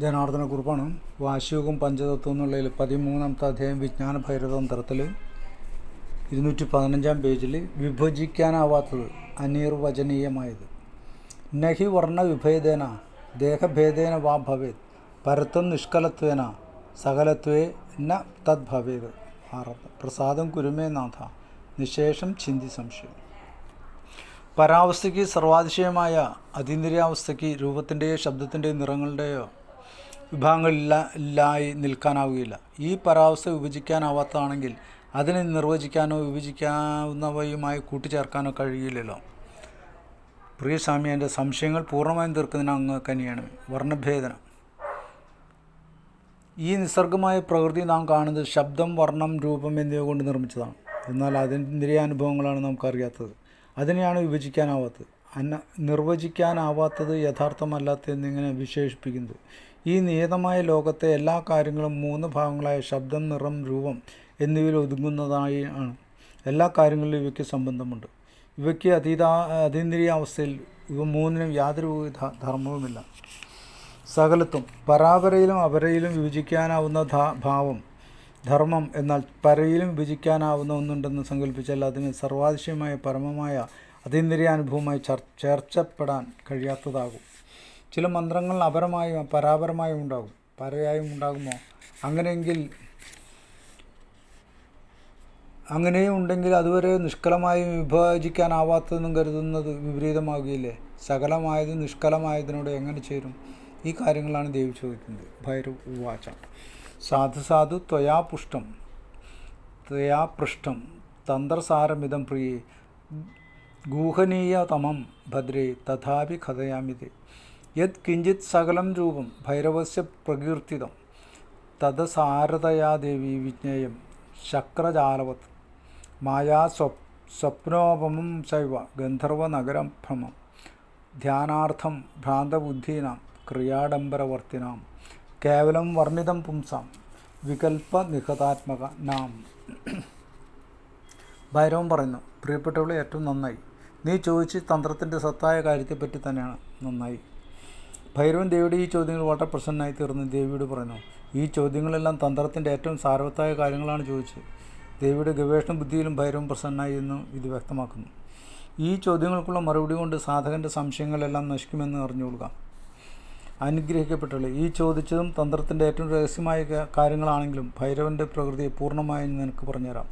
ജനാർദ്ദനക്കുറിപ്പാണ്. വാശിയോഗം പഞ്ചതത്വം എന്നുള്ളതിൽ 13-ാമത്തെ അധ്യായം വിജ്ഞാന ഭൈരതന്ത്രത്തിൽ 215 പേജിൽ വിഭജിക്കാനാവാത്തത് അനിർവചനീയമായത്. നഹി വർണ്ണവിഭേദേന ദേഹഭേദേന വാ ഭവേത് പരത്വം നിഷ്കലത്വേന സകലത്വേ ന തദ് ഭവേത്. പ്രസാദം കുരുമേ നാഥ നിശേഷം ചിന്തി സംശയം. പരാവസ്ഥയ്ക്ക് സർവാതിശയമായ അതീന്ദ്രിയാവസ്ഥയ്ക്ക് രൂപത്തിൻ്റെയോ ശബ്ദത്തിൻ്റെയോ നിറങ്ങളുടെയോ വിഭാഗങ്ങളില്ലായി നിൽക്കാനാവുകയില്ല. ഈ പരാവസ്ഥ വിഭജിക്കാനാവാത്തതാണെങ്കിൽ അതിനെ നിർവചിക്കാനോ വിഭജിക്കാവുന്നവയുമായി കൂട്ടിച്ചേർക്കാനോ കഴിയില്ലല്ലോ. പ്രിയ സ്വാമി, എൻ്റെ സംശയങ്ങൾ പൂർണ്ണമായും തീർക്കുന്നതിന് അങ്ങ് കനിയണം. വർണ്ണഭേദനം. ഈ നിസർഗമായ പ്രകൃതി നാം കാണുന്നത് ശബ്ദം, വർണ്ണം, രൂപം എന്നിവ കൊണ്ട് നിർമ്മിച്ചതാണ്. എന്നാൽ അതീന്ദ്രിയാനുഭവങ്ങളാണ് നമുക്കറിയാത്തത്. അതിനെയാണ് വിഭജിക്കാനാവാത്തത്. നിർവചിക്കാനാവാത്തത് യഥാർത്ഥമല്ലാത്ത എന്നിങ്ങനെ വിശേഷിപ്പിക്കുന്നത്. ഈ നിയതമായ ലോകത്തെ എല്ലാ കാര്യങ്ങളും 3 ഭാഗങ്ങളായ ശബ്ദം, നിറം, രൂപം എന്നിവയിൽ ഒതുങ്ങുന്നതായി ആണ്. എല്ലാ കാര്യങ്ങളിലും ഇവയ്ക്ക് സംബന്ധമുണ്ട്. ഇവയ്ക്ക് അതീന്ദ്രിയാവസ്ഥയിൽ ഇവ 3നും യാതൊരു ധർമ്മവുമില്ല. സകലത്വം പരാപരയിലും അപരയിലും വിഭജിക്കാനാവുന്ന ഭാവം ധർമ്മം. എന്നാൽ പരയിലും വിഭജിക്കാനാവുന്ന ഒന്നുണ്ടെന്ന് സങ്കല്പിച്ചാൽ അതിന് സർവാതിശയമായ പരമമായ അതീന്ദ്രിയാനുഭവമായി ചേർച്ചപ്പെടാൻ കഴിയാത്തതാകും. ചില മന്ത്രങ്ങൾ അപരമായും പരാപരമായും ഉണ്ടാകും, പരയായും ഉണ്ടാകുമോ? അങ്ങനെയും ഉണ്ടെങ്കിൽ അതുവരെ നിഷ്കലമായും വിഭജിക്കാനാവാത്തതെന്നും കരുതുന്നത് വിപരീതമാകുകയില്ലേ? സകലമായതും നിഷ്കലമായതിനോട് എങ്ങനെ ചേരും? ഈ കാര്യങ്ങളാണ് ദേവി ചോദിക്കുന്നത്. ഭൈരവ് ഉവാച. സാധു സാധു ത്വയാ പൃഷ്ടം തന്ത്രസാരമിതം പ്രിയേ ഗൂഹനീയതമം ഭദ്രേ തഥാപി കഥയാമിതേ. യത് കിഞ്ചിത് സകലം രൂപം ഭൈരവസ്യ പ്രകീർത്തിതം തദസാരതയാ ദേവി വിജ്ഞേയം ശക്രജാലവത് മായാ സ്വപ്നോപമം ചൈവ ഗന്ധർവനഗരം ഭ്രമം ധ്യാനാർത്ഥം ഭ്രാന്തബുദ്ധീനാം ക്രിയാഡംബരവർത്തിനാം കേവലം വർണ്ണിതം പുംസാം വികൽപ്പനിഹതാത്മക നാം. ഭൈരവൻ പറയുന്നു, പ്രിയപ്പെട്ടവളെ, ഏറ്റവും നന്നായി. നീ ചോദിച്ച് തന്ത്രത്തിൻ്റെ സത്തായ കാര്യത്തെപ്പറ്റി തന്നെയാണ്. നന്നായി. ഭൈരവൻ ദേവിയുടെ ഈ ചോദ്യങ്ങൾ വളരെ പ്രസന്നനായി തീർന്ന് ദേവിയോട് പറയുന്നു, ഈ ചോദ്യങ്ങളെല്ലാം തന്ത്രത്തിൻ്റെ ഏറ്റവും സാരവത്തായ കാര്യങ്ങളാണ് ചോദിച്ചത്. ദേവിയുടെ ഗവേഷണ ബുദ്ധിയിലും ഭൈരവൻ പ്രസന്നനായി എന്ന് ഇത് വ്യക്തമാക്കുന്നു. ഈ ചോദ്യങ്ങൾക്കുള്ള മറുപടി കൊണ്ട് സാധകൻ്റെ സംശയങ്ങളെല്ലാം നശിക്കുമെന്ന് അറിഞ്ഞുകൊള്ളുക. അനുഗ്രഹിക്കപ്പെട്ടവളെ, ഈ ചോദിച്ചതും തന്ത്രത്തിൻ്റെ ഏറ്റവും രഹസ്യമായ കാര്യങ്ങളാണെങ്കിലും ഭൈരവൻ്റെ പ്രകൃതിയെ പൂർണ്ണമായും നിനക്ക് പറഞ്ഞുതരാം.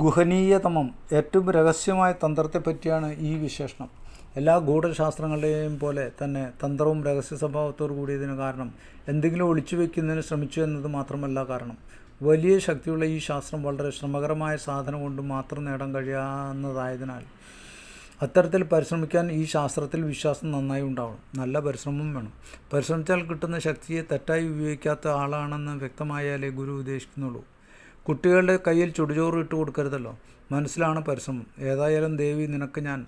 ഗുഹനീയതമം, ഏറ്റവും രഹസ്യമായ തന്ത്രത്തെപ്പറ്റിയാണ് ഈ വിശേഷണം. എല്ലാ ഗൂഢശാസ്ത്രങ്ങളുടെയും പോലെ തന്നെ തന്ത്രവും രഹസ്യ സ്വഭാവത്തോടു കൂടിയതിന് കാരണം എന്തെങ്കിലും ഒളിച്ചു വയ്ക്കുന്നതിന് ശ്രമിച്ചു എന്നത് മാത്രമല്ല കാരണം. വലിയ ശക്തിയുള്ള ഈ ശാസ്ത്രം വളരെ ശ്രമകരമായ സാധനം കൊണ്ട് മാത്രം നേടാൻ കഴിയാവുന്നതായതിനാൽ അത്തരത്തിൽ പരിശ്രമിക്കാൻ ഈ ശാസ്ത്രത്തിൽ വിശ്വാസം നന്നായി ഉണ്ടാവണം. നല്ല പരിശ്രമം വേണം. പരിശ്രമിച്ചാൽ കിട്ടുന്ന ശക്തിയെ തെറ്റായി ഉപയോഗിക്കാത്ത ആളാണെന്ന് വ്യക്തമായാലേ ഗുരു ഉദ്ദേശിക്കുന്നുള്ളൂ. കുട്ടികളുടെ കയ്യിൽ ചുടുചോറ് ഇട്ട് കൊടുക്കരുതല്ലോ. മനസ്സിലാണ് പരിശ്രമം. ഏതായാലും ദേവി, നിനക്ക് ഞാൻ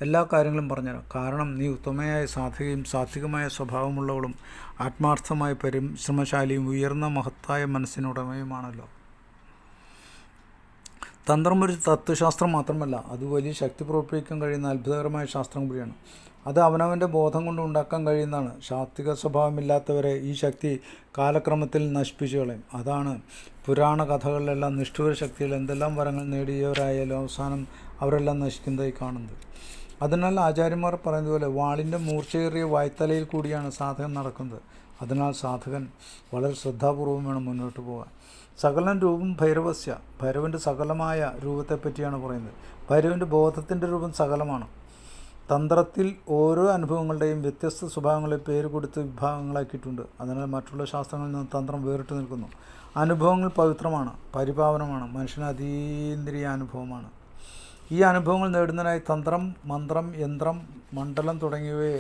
എല്ലാ കാര്യങ്ങളും പറഞ്ഞുതരാം. കാരണം നീ ഉത്തമയായ സാധകയും സാത്വികമായ സ്വഭാവമുള്ളവളും ആത്മാർത്ഥമായ പരിശ്രമശാലിയും ഉയർന്ന മഹത്തായ മനസ്സിനുടമയുമാണല്ലോ. തന്ത്രം ഒരു തത്വശാസ്ത്രം മാത്രമല്ല, അത് വലിയ ശക്തി പ്രവർത്തിക്കാൻ കഴിയുന്ന അത്ഭുതകരമായ ശാസ്ത്രം കൂടിയാണ്. അത് അവനവൻ്റെ ബോധം കൊണ്ട് ഉണ്ടാക്കാൻ കഴിയുന്നതാണ്. സാത്വിക സ്വഭാവമില്ലാത്തവരെ ഈ ശക്തി കാലക്രമത്തിൽ നശിപ്പിച്ചു കളയും. അതാണ് പുരാണ കഥകളിലെല്ലാം നിഷ്ഠൂര ശക്തിയിൽ എന്തെല്ലാം വരങ്ങൾ നേടിയവരായാലും അവസാനം അവരെല്ലാം നശിക്കുന്നതായി കാണുന്നത്. അതിനാൽ ആചാര്യന്മാർ പറയുന്നത് പോലെ വാളിൻ്റെ മൂർച്ചയേറിയ വായ്ത്തലയിൽ കൂടിയാണ് സാധകൻ നടക്കുന്നത്. അതിനാൽ സാധകൻ വളരെ ശ്രദ്ധാപൂർവം വേണം മുന്നോട്ട് പോകാൻ. സകലം രൂപം ഭൈരവസ്യ, ഭൈരവൻ്റെ സകലമായ രൂപത്തെപ്പറ്റിയാണ് പറയുന്നത്. ഭൈരവൻ്റെ ബോധത്തിൻ്റെ രൂപം സകലമാണ്. തന്ത്രത്തിൽ ഓരോ അനുഭവങ്ങളുടെയും വ്യത്യസ്ത സ്വഭാവങ്ങളെ പേര് കൊടുത്ത് വിഭാഗങ്ങളാക്കിയിട്ടുണ്ട്. അതിനാൽ മറ്റുള്ള ശാസ്ത്രങ്ങളിൽ നിന്ന് തന്ത്രം വേറിട്ട് നിൽക്കുന്നു. അനുഭവങ്ങൾ പവിത്രമാണ്, പരിപാവനമാണ്, മനുഷ്യന് അതീന്ദ്രിയ അനുഭവമാണ്. ഈ അനുഭവങ്ങൾ നേടുന്നതിനായി തന്ത്രം, മന്ത്രം, യന്ത്രം, മണ്ഡലം തുടങ്ങിയവയെ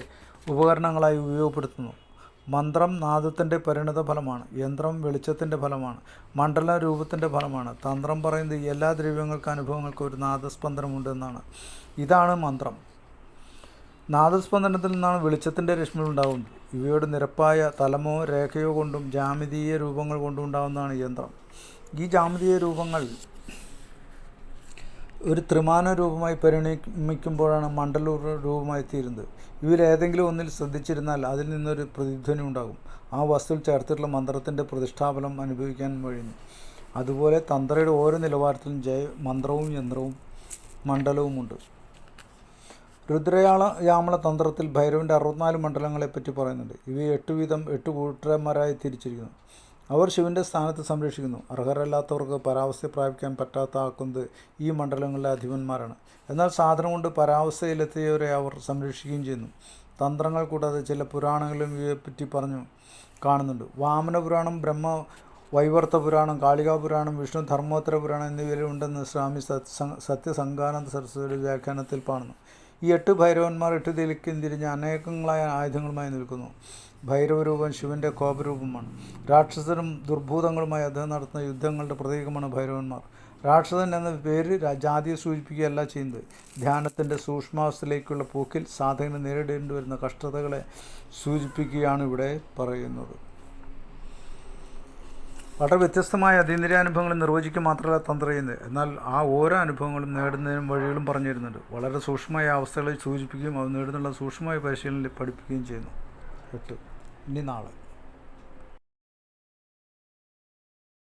ഉപകരണങ്ങളായി ഉപയോഗപ്പെടുത്തുന്നു. മന്ത്രം നാദത്തിൻ്റെ പരിണത ഫലമാണ്. യന്ത്രം വെളിച്ചത്തിൻ്റെ ഫലമാണ്. മണ്ഡലം രൂപത്തിൻ്റെ ഫലമാണ്. തന്ത്രം പറയുന്നത് എല്ലാ ദ്രവ്യങ്ങൾക്കും അനുഭവങ്ങൾക്കും ഒരു നാദസ്പന്ദനമുണ്ട് എന്നാണ്. ഇതാണ് മന്ത്രം. നാദസ്പന്ദനത്തിൽ നിന്നാണ് വെളിച്ചത്തിൻ്റെ രശ്മികൾ ഉണ്ടാകുന്നത്. ഇവയുടെ നിരപ്പായ തലമോ രേഖയോ കൊണ്ടും ജാമിതീയ രൂപങ്ങൾ കൊണ്ടും ഉണ്ടാകുന്നതാണ് യന്ത്രം. ഈ ജാമിതീയ രൂപങ്ങൾ ഒരു ത്രിമാന രൂപമായി പരിണമിക്കുമ്പോഴാണ് മണ്ഡല രൂപമായി തീരുന്നത്. ഇവയിലേതെങ്കിലും ഒന്നിൽ ശ്രദ്ധിച്ചിരുന്നാൽ അതിൽ നിന്നൊരു പ്രതിധ്വനി ഉണ്ടാകും. ആ വസ്തുവിൽ ചേർത്തിട്ടുള്ള മന്ത്രത്തിൻ്റെ പ്രതിഷ്ഠാഫലം അനുഭവിക്കാൻ കഴിയുന്നു. അതുപോലെ തന്ത്രയുടെ ഓരോ നിലവാരത്തിലും മന്ത്രവും യന്ത്രവും മണ്ഡലവുമുണ്ട്. രുദ്രയാമള തന്ത്രത്തിൽ ഭൈരവൻ്റെ 64 മണ്ഡലങ്ങളെപ്പറ്റി പറയുന്നുണ്ട്. ഇവയെ 8 വീതം 8 കൂട്ടന്മാരായി തിരിച്ചിരിക്കുന്നു. അവർ ശിവൻ്റെ സ്ഥാനത്ത് സംരക്ഷിക്കുന്നു. അർഹരല്ലാത്തവർക്ക് പരാവസ്ഥ പ്രാപിക്കാൻ പറ്റാത്താക്കുന്നത് ഈ മണ്ഡലങ്ങളിലെ അധിപന്മാരാണ്. എന്നാൽ സാധനം കൊണ്ട് പരാവസ്ഥയിലെത്തിയവരെ അവർ സംരക്ഷിക്കുകയും ചെയ്യുന്നു. തന്ത്രങ്ങൾ കൂടാതെ ചില പുരാണങ്ങളിലും ഇവയെപ്പറ്റി പറഞ്ഞു കാണുന്നുണ്ട്. വാമന പുരാണം, ബ്രഹ്മ വൈവർത്ത പുരാണം, കാളികാ പുരാണം, വിഷ്ണു ധർമ്മോത്തര പുരാണം എന്നിവയിലുണ്ടെന്ന് സ്വാമി സത്യസംഗാനന്ദ സരസ്വതിയുടെ വ്യാഖ്യാനത്തിൽ കാണുന്നു. ഈ 8 ഭൈരവന്മാർ 8 ദിക്കിലും തിരിഞ്ഞ് അനേകങ്ങളായ ആയുധങ്ങളുമായി നിൽക്കുന്നു. ഭൈരവരൂപം ശിവൻ്റെ കോപരൂപമാണ്. രാക്ഷസരും ദുർഭൂതങ്ങളുമായി അദ്ദേഹം നടത്തുന്ന യുദ്ധങ്ങളുടെ പ്രതീകമാണ് ഭൈരവന്മാർ. രാക്ഷസൻ എന്ന പേര് ജാതിയെ സൂചിപ്പിക്കുകയല്ല ചെയ്യുന്നത്. ധ്യാനത്തിൻ്റെ സൂക്ഷ്മാവസ്ഥയിലേക്കുള്ള പോക്കിൽ സാധകന് നേരിടേണ്ടി വരുന്ന കഷ്ടതകളെ സൂചിപ്പിക്കുകയാണ് ഇവിടെ പറയുന്നത്. വളരെ വ്യത്യസ്തമായ അതീന്ദ്രിയാനുഭവങ്ങൾ നിർവചിക്കുക മാത്രമല്ല തന്ത്രം ചെയ്യുന്നത്. എന്നാൽ ആ ഓരോ അനുഭവങ്ങളും നേടുന്നതിനും വഴികളും പറഞ്ഞു തരുന്നുണ്ട്. വളരെ സൂക്ഷ്മമായ അവസ്ഥകളെ സൂചിപ്പിക്കുകയും അത് നേടുന്നുള്ള സൂക്ഷ്മമായ പരിശീലനം പഠിപ്പിക്കുകയും ചെയ്യുന്നു. 8 ഇനി നാളെ.